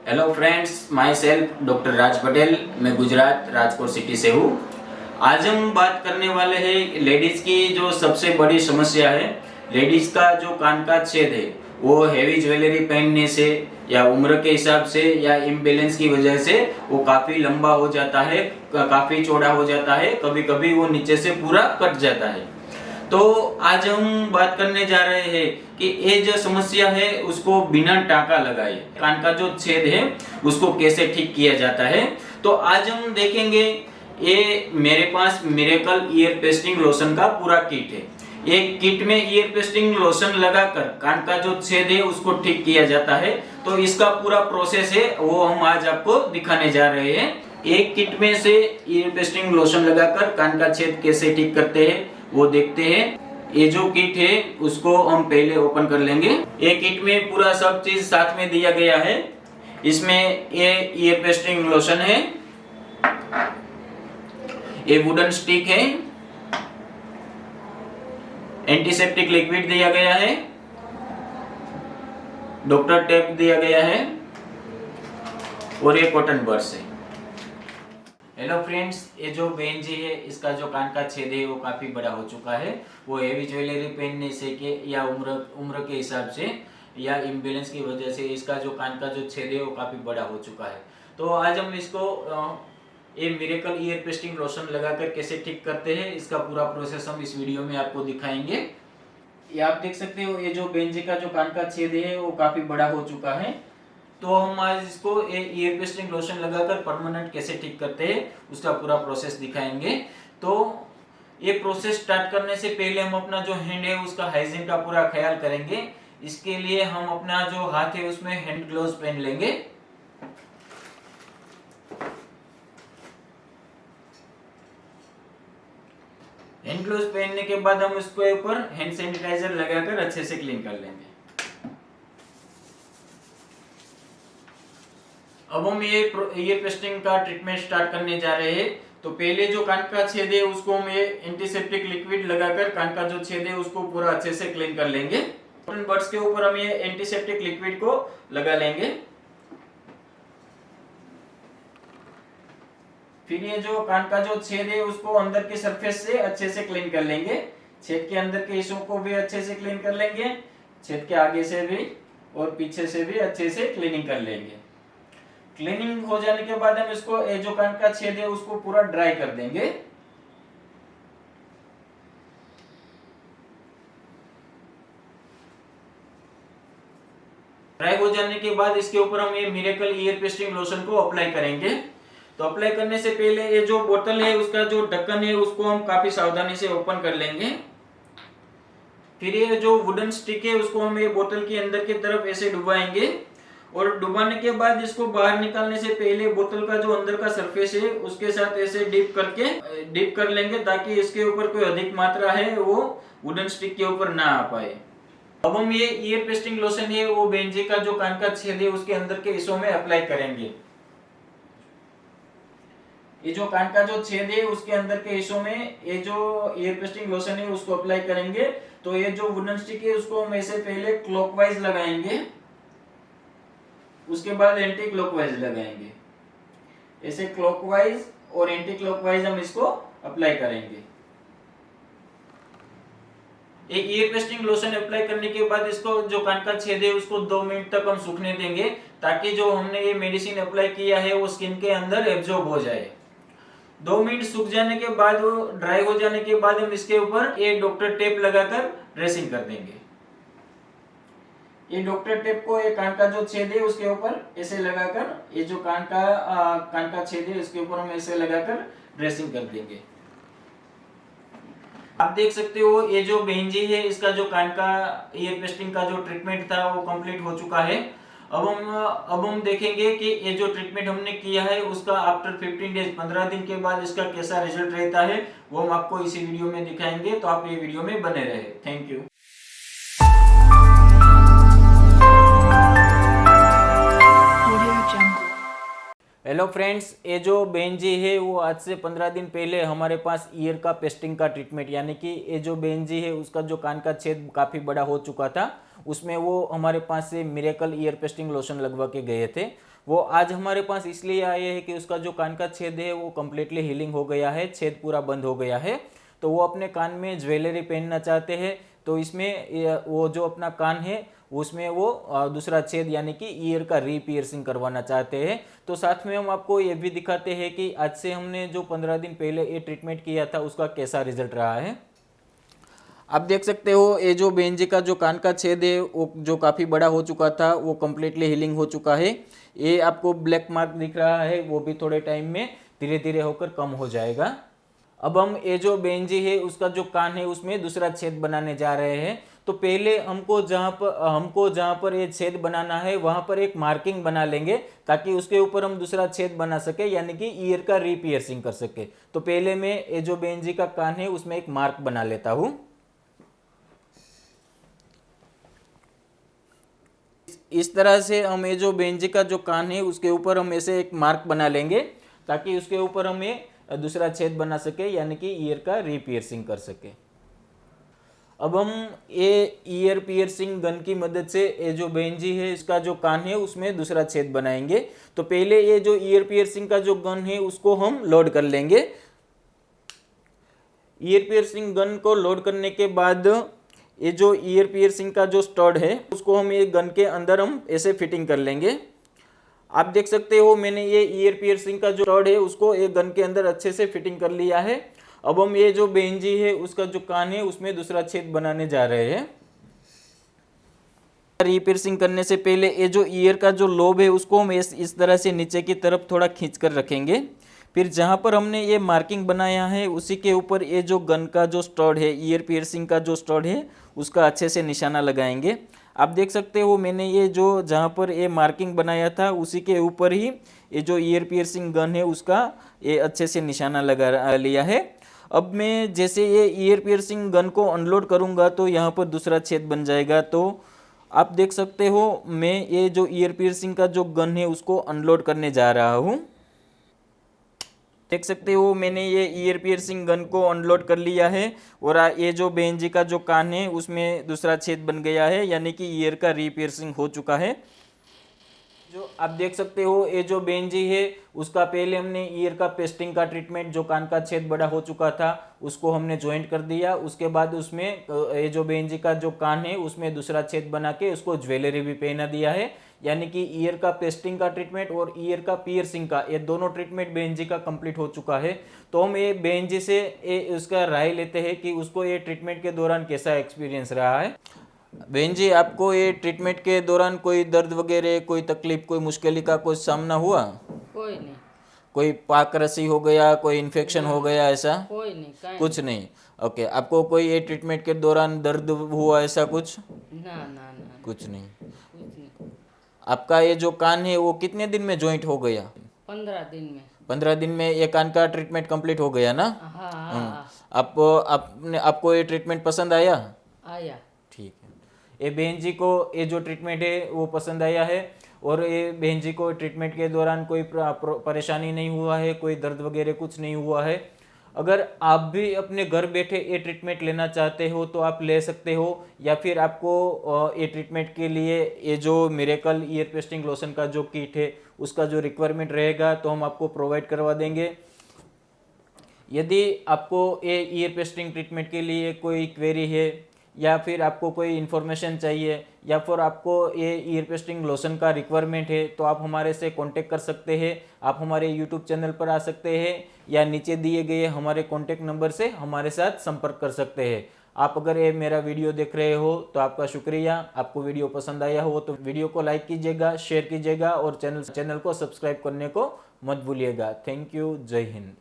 Hello friends, myself doctor Raj Patel. मैं Gujarat Rajkot city से हूँ। आज हम बात करने वाले हैं लेडीज़ की जो सबसे बड़ी समस्या है। लेडीज़ का जो कान का छेद है वो हैवी ज्वेलरी पहनने से या उम्र के हिसाब से या इम्बैलेंस की वजह से वो काफ़ी लंबा हो जाता है, काफ़ी चौड़ा हो जाता है, कभी कभी वो नीचे से पूरा कट जाता है। तो आज हम बात करने जा रहे हैं कि ये जो समस्या है उसको बिना टाका लगाए कान का जो छेद है उसको कैसे ठीक किया जाता है। तो आज हम देखेंगे, ये मेरे पास मिरेकल ईयर पेस्टिंग लोशन का पूरा किट है। एक किट में ईयर पेस्टिंग लोशन लगाकर कान का जो छेद है उसको ठीक किया जाता है। तो इसका पूरा प्रोसेस है वो हम आज आपको दिखाने जा रहे हैं। एक किट में से ईयर पेस्टिंग लोशन लगाकर कान का छेद कैसे ठीक करते हैं वो देखते हैं। ये जो किट है उसको हम पहले ओपन कर लेंगे। ये किट में पूरा सब चीज साथ में दिया गया है। इसमें ये ईयर पेस्टिंग लोशन है, ये वुडन स्टिक है, एंटीसेप्टिक लिक्विड दिया गया है, डॉक्टर टेप दिया गया है और ये कॉटन बड्स है। हेलो फ्रेंड्स, ये जो बहन जी है इसका जो कान का छेद है वो काफ़ी बड़ा हो चुका है। वो हेवी ज्वेलरी पहनने से के या उम्र के हिसाब से या इम्बैलेंस की वजह से इसका जो कान का जो छेद है वो काफ़ी बड़ा हो चुका है। तो आज हम इसको ये मिरेकल ईयर पेस्टिंग लोशन लगाकर कैसे ठीक करते हैं इसका पूरा प्रोसेस हम इस वीडियो में आपको दिखाएंगे। ये आप देख सकते हो, ये जो बहन जी का जो कान का छेद है वो काफ़ी बड़ा हो चुका है। तो हम आज इसको ईयर पेस्टिंग लोशन लगाकर परमानेंट कैसे ठीक करते हैं उसका पूरा प्रोसेस दिखाएंगे। तो ये प्रोसेस स्टार्ट करने से पहले हम अपना जो हैंड है उसका हाइजीन का पूरा ख्याल करेंगे। इसके लिए हम अपना जो हाथ है उसमें हैंड ग्लोव्स पहन लेंगे। हैंड ग्लोव्स पहनने के बाद हम उसके ऊपर हैंड सैनिटाइजर लगाकर अच्छे से क्लीन कर लेंगे। अब हम ये पेस्टिंग का ट्रीटमेंट स्टार्ट करने जा रहे हैं। तो पहले जो कान का छेद है उसको हम ये एंटीसेप्टिक लिक्विड लगाकर कान का जो छेद है उसको पूरा अच्छे से क्लीन कर लेंगे। कॉटन बड्स के ऊपर हम ये एंटीसेप्टिक लिक्विड को लगा लेंगे। फिर ये जो कान का जो छेद है उसको अंदर के सरफेस से अच्छे से क्लीन कर लेंगे। छेद के अंदर के हिस्सों को भी अच्छे से क्लीन कर लेंगे, छेद के आगे से भी और पीछे से भी अच्छे से क्लीनिंग कर लेंगे। क्लीनिंग हो जाने के बाद हम इसको ये जो कान का छेद है उसको पूरा ड्राई कर देंगे। ड्राई हो जाने के बाद इसके ऊपर हम ये मिरेकल ईयर पेस्टिंग लोशन को अप्लाई करेंगे। तो अप्लाई करने से पहले ये जो बोतल है उसका जो ढक्कन है उसको हम काफी सावधानी से ओपन कर लेंगे। फिर ये जो वुडन स्टिक है उसको हम ये बोतल के अंदर की तरफ ऐसे डुबाएंगे और डुबाने के बाद इसको बाहर निकालने से पहले बोतल का जो अंदर का सरफेस है उसके साथ ऐसे डिप कर लेंगे ताकि इसके ऊपर कोई अधिक मात्रा है वो वुडन स्टिक के ऊपर ना आ पाए। अब हम ये ईयर पेस्टिंग लोशन है वो बेंजी का जो कान का छेद है उसके अंदर के हिस्सों में अप्लाई करेंगे। ये जो कान का जो छेद है उसके अंदर के हिस्सों में ये जो ईयर पेस्टिंग लोशन है उसको अप्लाई करेंगे। तो ये जो वुडन स्टिक है उसको हम ऐसे पहले क्लॉकवाइज लगाएंगे, उसके बाद एंटी क्लॉकवाइज लगाएंगे। ऐसे क्लॉकवाइज और एंटी क्लॉकवाइज हम इसको अप्लाई करेंगे। ये ईयर पेस्टिंग लोशन अप्लाई करने के बाद इसको जो कान का छेद है उसको 2 मिनट तक हम सूखने देंगे ताकि जो हमने ये मेडिसिन अप्लाई किया है वो स्किन के अंदर एब्जॉर्ब हो जाए। 2 मिनट सूख जाने के बाद, वो ड्राई हो जाने के बाद हम इसके ऊपर ये डॉक्टर टेप लगाकर ड्रेसिंग कर देंगे। ये डॉक्टर टेप को ये कान का जो छेद है उसके ऊपर ऐसे लगाकर, ये जो कान का छेद है उसके ऊपर हम ऐसे लगाकर ड्रेसिंग कर देंगे। आप देख सकते हो ये जो बहन जी है इसका जो कान का ईयर पेस्टिंग का जो ट्रीटमेंट था वो कंप्लीट हो चुका है। अब हम देखेंगे कि ये जो ट्रीटमेंट हमने किया है उसका आफ्टर 15 डेज 15 दिन के बाद इसका कैसा रिजल्ट रहता है वो हम आपको इसी वीडियो में दिखाएंगे। तो आप ये वीडियो में बने रहे। Thank you. हेलो फ्रेंड्स, ये जो बहन जी है वो आज से 15 दिन पहले हमारे पास ईयर का पेस्टिंग का ट्रीटमेंट, यानी कि ये जो बहन जी है उसका जो कान का छेद काफ़ी बड़ा हो चुका था उसमें वो हमारे पास से मिरेकल ईयर पेस्टिंग लोशन लगवा के गए थे। वो आज हमारे पास इसलिए आए हैं कि उसका जो कान का छेद है वो कम्प्लीटली हीलिंग हो गया है, छेद पूरा बंद हो गया है। तो वो अपने कान में ज्वेलरी पहनना चाहते हैं, तो इसमें वो जो अपना कान है उसमें वो दूसरा छेद यानी कि ईयर का रीपियर्सिंग करवाना चाहते हैं। तो साथ में हम आपको ये भी दिखाते हैं कि आज से हमने जो 15 दिन पहले ये ट्रीटमेंट किया था उसका कैसा रिजल्ट रहा है। आप देख सकते हो ये जो बहन जी का जो कान का छेद है वो जो काफ़ी बड़ा हो चुका था वो कम्प्लीटली हीलिंग हो चुका है। ये आपको ब्लैक मार्क दिख रहा है वो भी थोड़े टाइम में धीरे धीरे होकर कम हो जाएगा। अब हम ये जो बहन जी है उसका जो कान है उसमें दूसरा छेद बनाने जा रहे हैं। तो पहले हमको जहाँ पर ये छेद बनाना है वहाँ पर एक मार्किंग बना लेंगे ताकि उसके ऊपर हम दूसरा छेद बना सके यानी कि ईयर का रीपियर्सिंग कर सके। तो पहले मैं ये जो बहन जी का कान है उसमें एक मार्क बना लेता हूँ। इस तरह से हम ये जो बहन जी का जो कान है उसके ऊपर हम ऐसे एक मार्क बना लेंगे ताकि उसके ऊपर हम ये दूसरा छेद बना सके यानी कि ईयर का रीपियर्सिंग कर सके। अब हम ये ईयर पियर्सिंग गन की मदद से ये जो बहन जी है इसका जो कान है उसमें दूसरा छेद बनाएंगे। तो पहले ये जो ईयर पियर्सिंग का जो गन है उसको हम लोड कर लेंगे। ईयर पियर्सिंग गन को लोड करने के बाद ये जो ईयर पियर्सिंग का जो स्टड है उसको हम ये गन के अंदर हम ऐसे फिटिंग कर लेंगे। आप देख सकते हो मैंने ये ईयर पियर्सिंग का जो स्टड है उसको एक गन के अंदर अच्छे से फिटिंग कर लिया है। अब हम ये जो बहन जी है उसका जो कान है उसमें दूसरा छेद बनाने जा रहे हैं। रीपियर्सिंग करने से पहले ये जो ईयर का जो लोब है उसको हम इस तरह से नीचे की तरफ थोड़ा खींच कर रखेंगे। फिर जहाँ पर हमने ये मार्किंग बनाया है उसी के ऊपर ये जो गन का जो स्टड है ईयर पियर्सिंग का जो स्टड है उसका अच्छे से निशाना लगाएंगे। आप देख सकते हो मैंने ये जो जहाँ पर ये मार्किंग बनाया था उसी के ऊपर ही ये जो ईयर पियर्सिंग गन है उसका ये अच्छे से निशाना लगा लिया है। अब मैं जैसे ये ईयर पियर्सिंग गन को अनलोड करूँगा तो यहाँ पर दूसरा छेद बन जाएगा। तो आप देख सकते हो मैं ये जो ईयर पियर्सिंग का जो गन है उसको अनलोड करने जा रहा हूँ। देख सकते हो मैंने ये ईयर पियर्सिंग गन को अनलोड कर लिया है और ये जो बहन जी का जो कान है उसमें दूसरा छेद बन गया है यानी कि ईयर का रीपियर्सिंग हो चुका है। जो आप देख सकते हो ये जो बहन जी है उसका पहले हमने ईयर का पेस्टिंग का ट्रीटमेंट जो कान का छेद बड़ा हो चुका था उसको हमने ज्वाइंट कर दिया। उसके बाद उसमें ये जो बहन जी का जो कान है उसमें दूसरा छेद बना के उसको ज्वेलरी भी पहना दिया है यानी कि ईयर का पेस्टिंग का ट्रीटमेंट और ईयर का पियर्सिंग का ये दोनों ट्रीटमेंट बहन जी का कंप्लीट हो चुका है। तो हम ये बहन जी से उसका राय लेते हैं कि उसको ये ट्रीटमेंट के दौरान कैसा एक्सपीरियंस रहा है। बहन जी आपको ये ट्रीटमेंट के दौरान कोई दर्द वगैरह कोई तकलीफ कोई मुश्किल का कोई सामना हुआ? कोई नहीं। कोई पाक रसी हो गया कोई इन्फेक्शन हो गया ऐसा? कोई नहीं। कुछ नहीं। ओके आपको कोई ये ट्रीटमेंट के दौरान दर्द हुआ ऐसा कुछ? ना ना ना कुछ नहीं। कुछ नहीं। आपका ये जो कान है वो कितने दिन में जॉइंट हो गया? 15 दिन में। 15 दिन में ये कान का ट्रीटमेंट कंप्लीट हो गया ना? हाँ। आपको ये ट्रीटमेंट पसंद आया? आया। ठीक है। ये बहन जी को ये जो ट्रीटमेंट है वो पसंद आया है और ये बहन जी को ट्रीटमेंट के दौरान कोई परेशानी नहीं हुआ है कोई दर्द वगैरह कुछ नहीं हुआ है। अगर आप भी अपने घर बैठे ये ट्रीटमेंट लेना चाहते हो तो आप ले सकते हो या फिर आपको ये ट्रीटमेंट के लिए ये जो मिरेकल ईयर पेस्टिंग लोशन का जो किट है उसका जो रिक्वायरमेंट रहेगा तो हम आपको प्रोवाइड करवा देंगे। यदि आपको ये ईयर पेस्टिंग ट्रीटमेंट के लिए कोई क्वेरी है या फिर आपको कोई इन्फॉर्मेशन चाहिए या फिर आपको ये ईयर पेस्टिंग लोशन का रिक्वायरमेंट है तो आप हमारे से कांटेक्ट कर सकते हैं। आप हमारे यूट्यूब चैनल पर आ सकते हैं या नीचे दिए गए हमारे कांटेक्ट नंबर से हमारे साथ संपर्क कर सकते हैं। आप अगर ये मेरा वीडियो देख रहे हो तो आपका शुक्रिया। आपको वीडियो पसंद आया हो तो वीडियो को लाइक कीजिएगा शेयर कीजिएगा और चैनल को सब्सक्राइब करने को मत भूलिएगा। Thank you. जय हिंद।